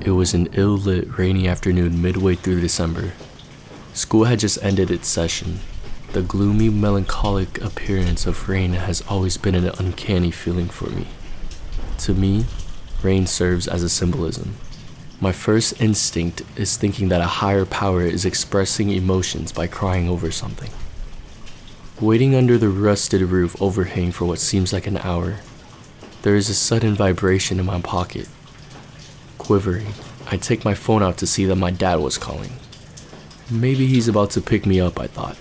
It was an ill-lit, rainy afternoon midway through December. School had just ended its session. The gloomy, melancholic appearance of rain has always been an uncanny feeling for me. To me, rain serves as a symbolism. My first instinct is thinking that a higher power is expressing emotions by crying over something. Waiting under the rusted roof overhang for what seems like an hour, there is a sudden vibration in my pocket. Quivering, I take my phone out to see that my dad was calling. Maybe he's about to pick me up, I thought.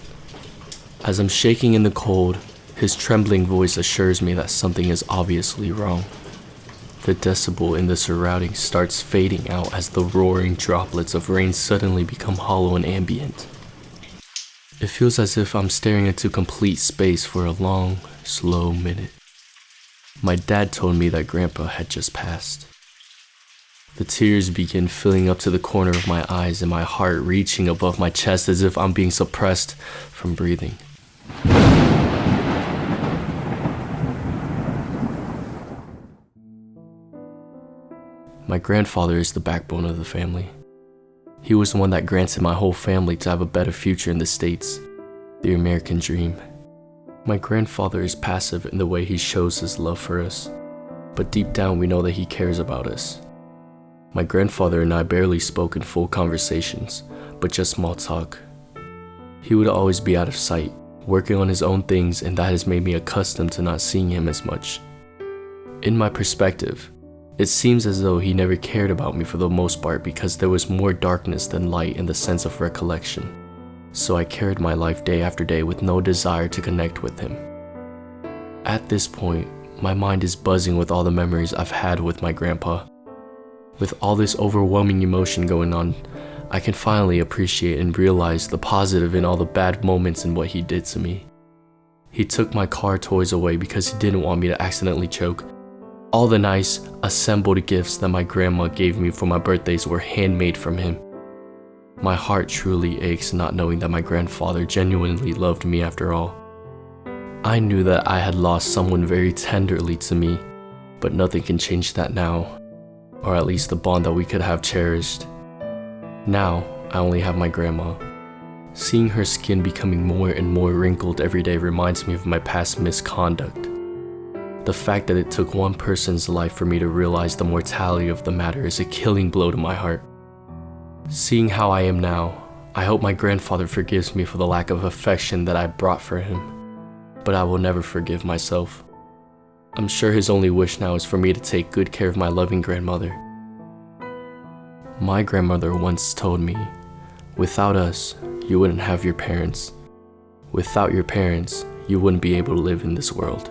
As I'm shaking in the cold, his trembling voice assures me that something is obviously wrong. The decibel in the surroundings starts fading out as the roaring droplets of rain suddenly become hollow and ambient. It feels as if I'm staring into complete space for a long, slow minute. My dad told me that Grandpa had just passed. The tears begin filling up to the corner of my eyes and my heart reaching above my chest as if I'm being suppressed from breathing. My grandfather is the backbone of the family. He was the one that granted my whole family to have a better future in the States, the American dream. My grandfather is passive in the way he shows his love for us, but deep down we know that he cares about us. My grandfather and I barely spoke in full conversations, but just small talk. He would always be out of sight, working on his own things, and that has made me accustomed to not seeing him as much. In my perspective, it seems as though he never cared about me for the most part because there was more darkness than light in the sense of recollection. So I carried my life day after day with no desire to connect with him. At this point, my mind is buzzing with all the memories I've had with my grandpa. With all this overwhelming emotion going on, I can finally appreciate and realize the positive in all the bad moments and what he did to me. He took my car toys away because he didn't want me to accidentally choke. All the nice, assembled gifts that my grandma gave me for my birthdays were handmade from him. My heart truly aches not knowing that my grandfather genuinely loved me after all. I knew that I had lost someone very tenderly to me, but nothing can change that now, or at least the bond that we could have cherished. Now, I only have my grandma. Seeing her skin becoming more and more wrinkled every day reminds me of my past misconduct. The fact that it took one person's life for me to realize the mortality of the matter is a killing blow to my heart. Seeing how I am now, I hope my grandfather forgives me for the lack of affection that I brought for him, but I will never forgive myself. I'm sure his only wish now is for me to take good care of my loving grandmother. My grandmother once told me, without us, you wouldn't have your parents. Without your parents, you wouldn't be able to live in this world.